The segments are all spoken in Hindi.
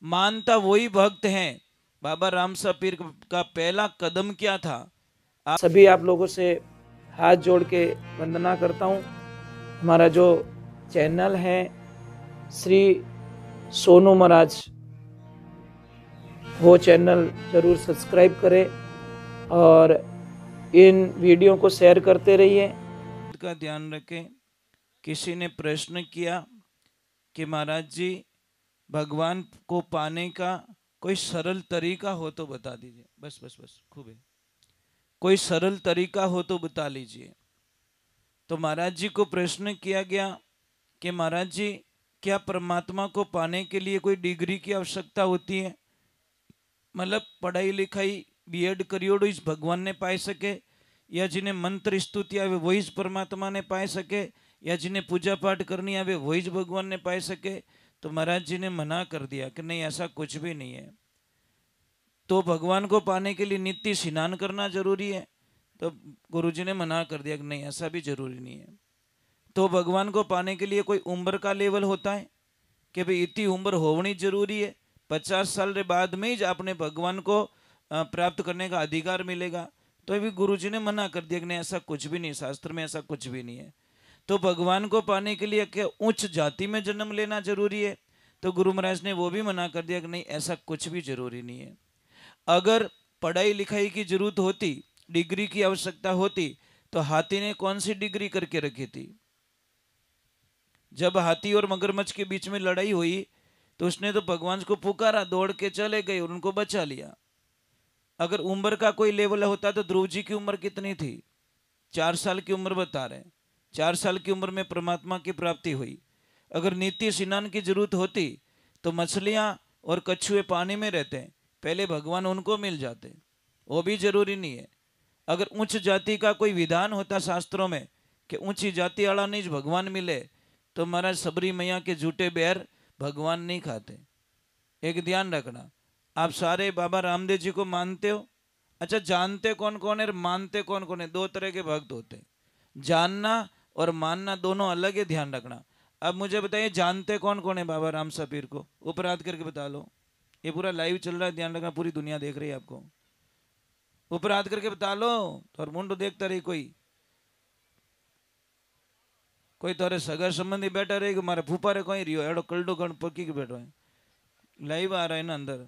मानता वही भक्त हैं। बाबा रामसा पीर का पहला कदम क्या था? सभी आप लोगों से हाथ जोड़ के वंदना करता हूँ। हमारा जो चैनल है श्री सोनू महाराज, वो चैनल जरूर सब्सक्राइब करें और इन वीडियो को शेयर करते रहिए। का ध्यान रखें। किसी ने प्रश्न किया कि महाराज जी, भगवान को पाने का कोई सरल तरीका हो तो बता दीजिए। बस बस बस, खूब है। कोई सरल तरीका हो तो बता लीजिए। तो महाराज जी को प्रश्न किया गया कि महाराज जी, क्या परमात्मा को पाने के लिए कोई डिग्री की आवश्यकता होती है? मतलब पढ़ाई लिखाई बीएड करियोड़ो इस भगवान ने पाए सके, या जिन्हें मंत्र स्तुति आवे वही इस परमात्मा ने पाए सके, या जिन्हें पूजा पाठ करनी आवे वही इस भगवान ने पाए सके? तो महाराज जी ने मना कर दिया कि नहीं, ऐसा कुछ भी नहीं है। तो भगवान को पाने के लिए नित्य स्नान करना जरूरी है? तो गुरुजी ने मना कर दिया कि नहीं, ऐसा भी जरूरी नहीं है। तो भगवान को पाने के लिए कोई उम्र का लेवल होता है कि भाई इतनी उम्र होनी जरूरी है, 50 साल के बाद में ही अपने भगवान को प्राप्त करने का अधिकार मिलेगा? तो अभी गुरुजी ने मना कर दिया कि नहीं, ऐसा कुछ भी नहीं, शास्त्र में ऐसा कुछ भी नहीं है। तो भगवान को पाने के लिए क्या उच्च जाति में जन्म लेना जरूरी है? तो गुरु महाराज ने वो भी मना कर दिया कि नहीं, ऐसा कुछ भी जरूरी नहीं है। अगर पढ़ाई लिखाई की जरूरत होती, डिग्री की आवश्यकता होती, तो हाथी ने कौन सी डिग्री करके रखी थी? जब हाथी और मगरमच्छ के बीच में लड़ाई हुई तो उसने तो भगवान को पुकारा, दौड़ के चले गए और उनको बचा लिया। अगर उम्र का कोई लेवल होता तो ध्रुव जी की उम्र कितनी थी? 4 साल की उम्र बता रहे। 4 साल की उम्र में परमात्मा की प्राप्ति हुई। अगर नित्य स्नान की जरूरत होती तो मछलियां और कछुए पानी में रहते हैं, पहले भगवान उनको मिल जाते, वो भी जरूरी नहीं है। अगर उच्च जाति का कोई विधान होता शास्त्रों में कि ऊंची जाति वाला नहीं भगवान मिले, तो महाराज सबरी मैया के झूठे बैर भगवान नहीं खाते। एक ध्यान रखना, आप सारे बाबा रामदेव जी को मानते हो। अच्छा, जानते कौन कौन है और मानते कौन कौन है? दो तरह के भक्त होते हैं, जानना और मानना दोनों अलग है, ध्यान रखना। अब मुझे बताइए, जानते कौन कौन है बाबा राम पीर को? ऊपर हाथ करके बता लो। ये पूरा लाइव चल रहा है, ध्यान रखना, पूरी दुनिया देख रही है आपको। ऊपर हाथ करके बता लो। तो मुंडो देखता रही कोई तोरे सगा संबंधी बैठा रहे कि मारे फूफा रे कोई रियो एडो कलडो गण पक्की के बैठो है। लाइव आ रहा है ना अंदर।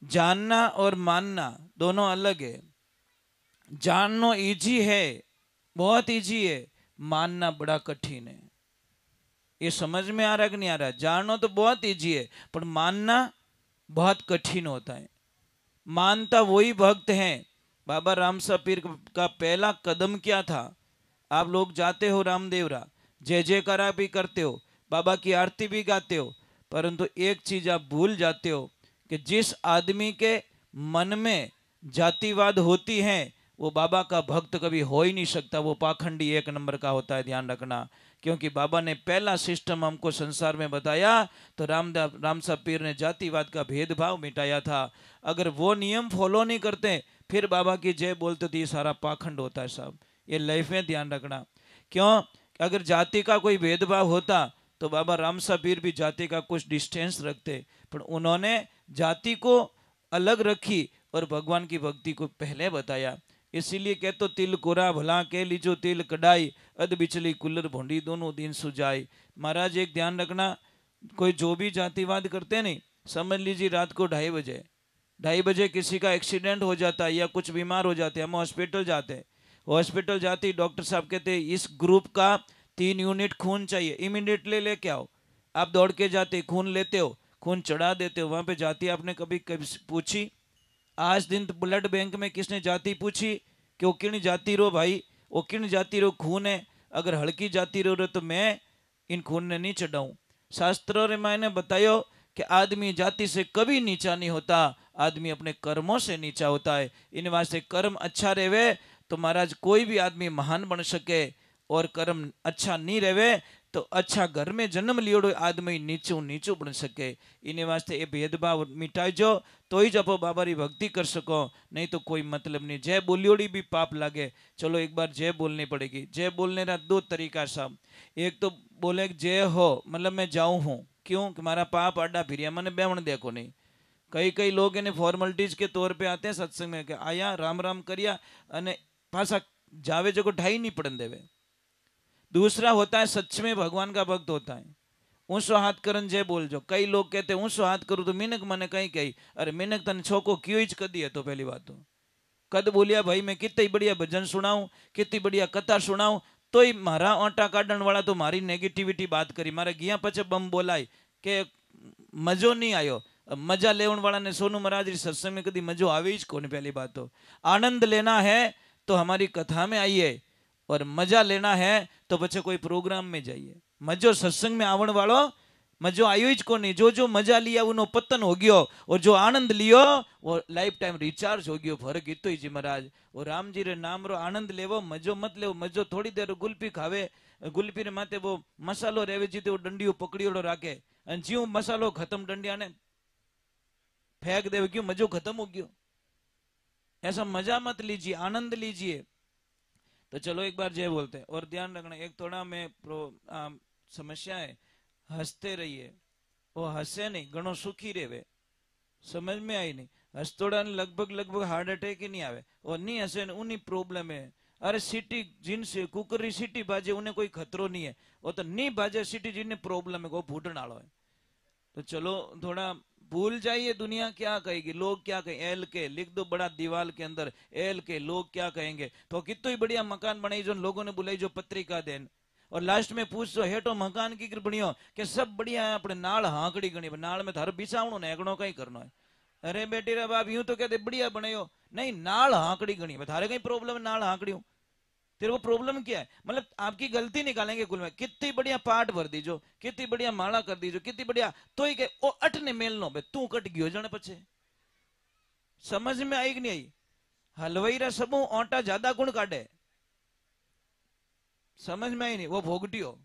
जानना और मानना दोनों अलग है। जानना इजी है, बहुत इजी है, मानना बड़ा कठिन है। ये समझ में आ रहा है कि नहीं आ रहा? जानना तो बहुत इजी है पर मानना बहुत कठिन होता है। मानता वही भक्त हैं। बाबा रामसा पीर का पहला कदम क्या था? आप लोग जाते हो रामदेवरा, जय जयकारा भी करते हो, बाबा की आरती भी गाते हो, परंतु एक चीज आप भूल जाते हो कि जिस आदमी के मन में जातिवाद होती है वो बाबा का भक्त कभी हो ही नहीं सकता। वो पाखंडी एक नंबर का होता है, ध्यान रखना। क्योंकि बाबा ने पहला सिस्टम हमको संसार में बताया तो रामसा पीर ने जातिवाद का भेदभाव मिटाया था। अगर वो नियम फॉलो नहीं करते फिर बाबा की जय बोलते तो ये सारा पाखंड होता है साहब। ये लाइफ में ध्यान रखना। क्यों? अगर जाति का कोई भेदभाव होता तो बाबा रामसा पीर भी जाति का कुछ डिस्टेंस रखते, पर उन्होंने जाति को अलग रखी और भगवान की भक्ति को पहले बताया। इसीलिए कहते तिल कोरा भला के लीजो तिल कढ़ाई, अध बिचली कुल्लर भोंडी दोनों दिन सुजाई। महाराज एक ध्यान रखना, कोई जो भी जातिवाद करते नहीं, समझ लीजिए रात को 2:30 बजे किसी का एक्सीडेंट हो जाता है या कुछ बीमार हो जाते हैं, हम हॉस्पिटल जाते हैं। हॉस्पिटल जाते ही डॉक्टर साहब कहते हैं इस ग्रुप का 3 यूनिट खून चाहिए, इमीडिएटली लेके आओ। आप दौड़ के जाते खून लेते हो, खून चढ़ा देते हो। वहां पे जाति आपने कभी कभी पूछी? आज दिन ब्लड बैंक में किसने जाति पूछी कि वो किन जाति रो भाई, वो किन जाति रो खून है? अगर हल्की जाति रो तो मैं इन खून ने नहीं चढ़ाऊं। शास्त्रों ने मैंने बतायो कि आदमी जाति से कभी नीचा नहीं होता, आदमी अपने कर्मों से नीचा होता है। इन वास्ते कर्म अच्छा रहे तो महाराज कोई भी आदमी महान बन सके, और कर्म अच्छा नहीं रहे तो अच्छा घर में जन्म लियोड़ो आदमी नीचू नीचू बन सके। इन वास्ते ये भेदभाव मिटाइजो तो ही जब बाबा री भक्ति कर सको, नहीं तो कोई मतलब नहीं। जय बोलियोड़ी भी पाप लागे। चलो एक बार जय बोलनी पड़ेगी। जय बोलने का 2 तरीका साहब। एक तो बोले जय हो मतलब मैं जाऊं हूं, क्यों कि मारा पाप आडा फिरिया मैंने बेवण देखो नहीं। कई कई लोग इन्हें फॉर्मेलिटीज के तौर पे आते हैं सत्संग में कि आया राम राम करिया अने पासा जावे जो को ढाई नहीं पड़न देवे। दूसरा होता है सच में भगवान का भक्त होता है, ऊंचो हाथ करन जय बोल जो। कई लोग कहते हैं ऊंचो हाथ करूँ तो मीनक मने कहीं कही, अरे मीनक तन छोको क्यों ही कर दिया। तो पहली बात तो कद बोलिया भाई मैं कितनी बढ़िया भजन सुनाऊं, कितनी बढ़िया कथा सुनाऊं, तो ही मारा ओटा काटन वाला तो मारी नेगेटिविटी बात करी, मारे गिया पचे बम बोलाई के मजो नहीं आयो। मजा लेवन वाला ने सोनू महाराज सत्संग में कभी मजो आवे ही कोने। पहली बात तो आनंद लेना है तो हमारी कथा में आइए, और मजा लेना है तो बच्चे कोई प्रोग्राम में जाइए। मजो सत्संग में आवण वालो मजो आयो ही को नहीं। जो मजा लिया उनो पतन हो गयो, और जो आनंद लियो वो लाइफ टाइम रिचार्ज हो गयो। फर्क इतो ही जी महाराज, और राम जी रे नाम रो आनंद लेवो, मजो मत लेवो। मजो थोड़ी देर गुल्फी खावे, गुल्फी रे माथे वो मसालो रेवे जी वो डंडियो पकड़ियोड़ो राखे, अन ज्यों मसालो खत्म डंडिया ने फेंक देवे, क्यों मजो खत्म हो गयो। ऐसा मजा मत लीजिए, आनंद लीजिए। तो चलो एक बार जय बोलते हैं। और ध्यान रखना एक थोड़ा में समस्या है, हंसते रहिए। वो हंसे नहीं घणो सुखी रेवे, समझ में आई नहीं। हंसतोड़ा लगभग लगभग हार्ट अटैक ही नहीं आवे, और नहीं हंसे उन्हीं प्रॉब्लम है। अरे सीटी जिनसे कुकरी सीटी बाजे उन्हें कोई खतरो नहीं है, वो तो नहीं बाजे सीटी जिन्हें प्रॉब्लम है वो फूटने वाला है। तो चलो थोड़ा भूल जाइए दुनिया क्या कहेगी, लोग क्या कहेंगे। एल के लिख दो बड़ा दीवार के अंदर, एल के लोग क्या कहेंगे। तो कितना ही बढ़िया मकान बनाई जो लोगों ने बुलाई जो पत्रिका देन, और लास्ट में पूछ दो हेठो मकान की बनियो के सब बढ़िया है, अपने नाल हाकड़ी गणी नाल में थार बिछावणो ने एकड़ो कई करनो है। अरे बेटी रे बाप यूं तो कहते बढ़िया बनायो, नहीं नाल हाकड़ी गणी थारे कई प्रॉब्लम है नाल हाकड़ी। तेरे को प्रॉब्लम क्या है, मतलब आपकी गलती निकालेंगे कुल में। कितनी बढ़िया पाठ भर दीजो, कितनी बढ़िया माला कर दीजो, कितनी बढ़िया, तो ही के ओ अट ने मेल नो बे तू कट गयो जने पछे। समझ में आई कि नहीं आई। हलवाई रा सबू ओटा ज्यादा गुण काटे, समझ में आई नहीं। वो भोगटियो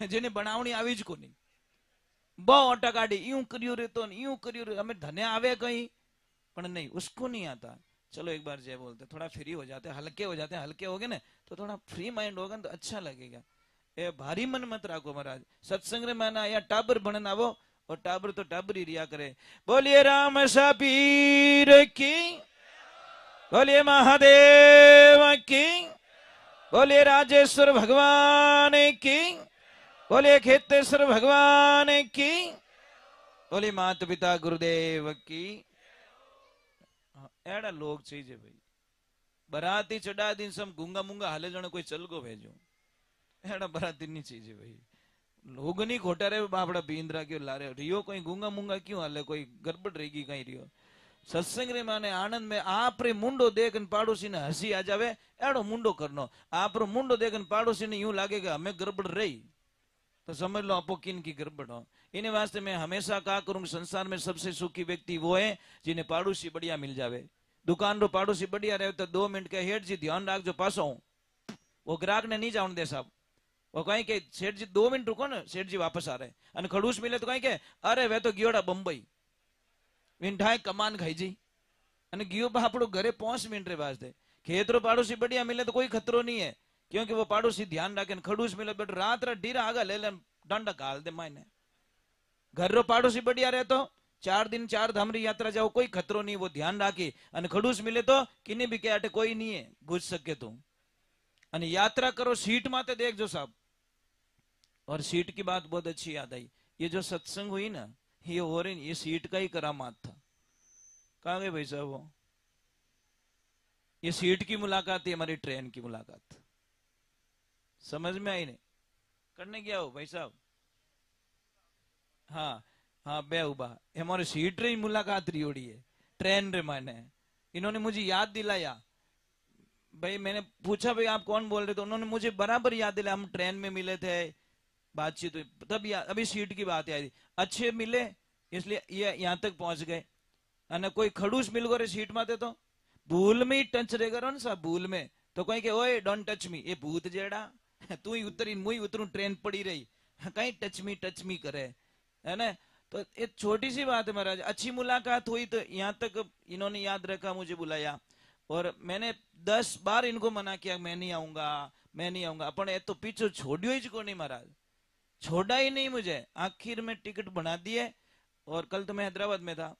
जेने बनावनी आवी ज कोनी, बहु ओटा काटी यूं करियो रे तो यूं करियो रे, हमें धन्य आवे कहीं पर नहीं, उसको नहीं आता। चलो एक बार जय बोलते, थोड़ा फ्री हो जाते, हल्के हो जाते हैं। हल्के हो गए ना तो थोड़ा फ्री माइंड होगा तो अच्छा लगेगा। ए भारी मन मत राखो महाराज। सत्संग रे माना या टाबर बनन आवो, और टाबर तो टाबर ही रिया करे। बोलिए राम सापीर की, बोलिए महादेव की, बोलिए राजेश्वर भगवान की, बोलिए खेतेश्वर भगवान की, बोलिए माता पिता गुरुदेव की। एड़ा लोग चाहिए भाई, बराती चढ़ा दिन सब गुंगा मुंगा हाले जने कोई चल गो भेजो, एड़ा बराती नहीं चाहिए भाई। लोग नहीं खोटा रे बापड़ा बींद्रा क्यों ला रहे रियो, कोई गुंगा मुंगा क्यों हाले, कोई गड़बड़ रहेगी कहीं रियो। सत्संग रे माने आनंद में आप रे मुंडो देखन पाड़ोसी ने हंसी आ जावे, एड़ो मुंडो करनो। आप रो मुंडो देखन पाड़ोसी ने यूं लागेगा हमें गड़बड़ रही, तो समझ लो आपो किन की गड़बड़ हो। इन्हें वास्ते मैं हमेशा कहा करूंगा संसार में सबसे सुखी व्यक्ति वो है जिन्हें पाड़ोसी बढ़िया मिल जावे। दुकान रो पाड़ोसी बढ़िया रहे तो 2 मिनट के हेठ जी ध्यान राख जो पासो, वो ग्राहक ने नहीं जाने दे साहब। वो कहीं के सेठ जी 2 मिनट रुको ना, सेठ जी वापस आ रहे हैं। खड़ूस मिले तो कहीं के अरे वे तो गियोड़ा बम्बई विंठाए कमान खाई जी, गियो बापड़ो घरे 5 मिनट रे वास्ते। खेत रो पाड़ोसी बढ़िया मिले तो कोई खतरो नहीं है, क्योंकि वो पाड़ोसी ध्यान रखे। खड़ूस मिले बेट रात रा डीरा आगा ले डंडा गाल दे मायने। घर रो पाड़ोसी बढ़िया रहे तो 4 दिन 4 धाम री यात्रा जाओ कोई खतरो नहीं, वो ध्यान राखी। अन खड़ूस मिले तो किन्हीं भी के कोई नहीं है घुस सके तो। अन यात्रा करो सीट माते देख जो साहब। और सीट की बात बहुत अच्छी याद आई, ये जो सत्संग हुई ना ये हो रही, ये सीट का ही करामात था। कहाँ गए भाई साहब वो, ये सीट की मुलाकात थी हमारी ट्रेन की मुलाकात। समझ में आई नहीं, करने गया हो भाई साहब। हाँ हाँ बे उबा हमारे सीट रे मुलाकात रही होड़ी है ट्रेन रे माने। इन्होंने मुझे याद दिलाया भाई, मैंने पूछा भाई आप कौन बोल रहे थे, उन्होंने मुझे बराबर याद दिलाया हम ट्रेन में मिले थे, बातचीत हुई तब अभी सीट की बात आई। अच्छे मिले इसलिए ये यहाँ तक पहुंच गए। अने कोई खड़ूस मिल गो रे सीट माते तो भूल में ही टच रे करो ना साहब, भूल में तो कहीं के ओए डोंट टच मी, ये भूत जेड़ा तू ही उतरी मुई उतरू ट्रेन पड़ी रही, कहीं टच मी करे है ना। तो ये छोटी सी बात है महाराज, अच्छी मुलाकात हुई तो यहाँ तक इन्होंने याद रखा, मुझे बुलाया। और मैंने 10 बार इनको मना किया मैं नहीं आऊंगा मैं नहीं आऊंगा, अपन ये तो पीछे छोड़ियो ही को नहीं महाराज, छोड़ा ही नहीं मुझे, आखिर में टिकट बना दिए। और कल तो मैं हैदराबाद में था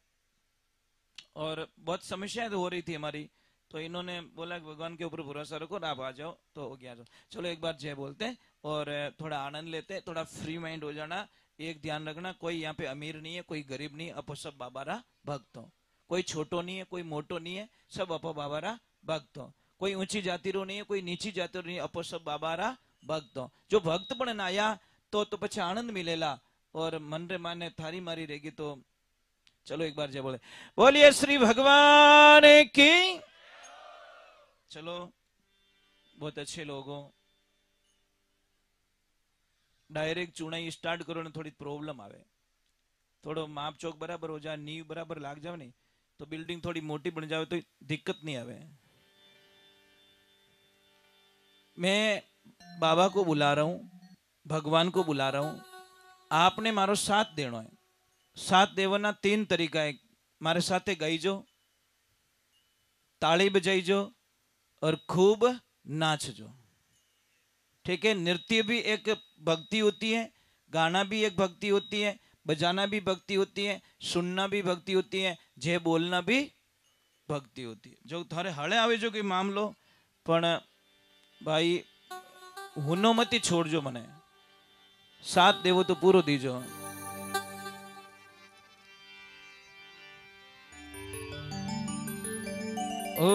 और बहुत समस्याएं तो हो रही थी हमारी, तो इन्होंने बोला कि भगवान के ऊपर भरोसा रखो और आप आ जाओ, तो हो गया। चलो एक बार जय बोलते हैं और थोड़ा आनंद लेते हैं, थोड़ा फ्री माइंड हो जाना। एक ध्यान रखना, कोई यहाँ पे अमीर नहीं है, कोई गरीब नहीं है, अपो सब बाबारा भक्त हो। कोई छोटो नहीं है, कोई मोटो नहीं है, सब अपो बाबारा भक्त हो। कोई ऊंची जातिरो नहीं है, कोई नीची जातिरो नहीं है, अपो सब बाबारा भक्त हो। जो भक्त पण आया तो પછી आनंद मिलेला और मन रे माने थारी मारी रहेगी। तो चलो एक बार जय बोले, बोलिए श्री भगवान की। चलो बहुत अच्छे लोगों, डायरेक्ट चुनाई स्टार्ट करो ने थोड़ी प्रॉब्लम आवे, थोड़ो माप चौक बराबर हो जाए, नींव बराबर लाग जाए नहीं तो बिल्डिंग थोड़ी मोटी बन जाए तो दिक्कत नहीं आवे। मैं बाबा को बुला रहा हूं, भगवान को बुला रहा हूं, आपने मारो साथ देनो है। साथ देवाना 3 तरीका है। मारे साथे गाईजो, ताली बजाईजो और खूब नाचजो। ठीक है, नृत्य भी एक भक्ति होती है, गाना भी एक भक्ति होती है, बजाना भी भक्ति होती है, सुनना भी भक्ति होती है, जे बोलना भी भक्ति होती है। जो थारे हले आवे जो कोई मामलो, पण भाई हुनो मती छोड़जो, मने साथ देवो तो पूरो दीजो। ओ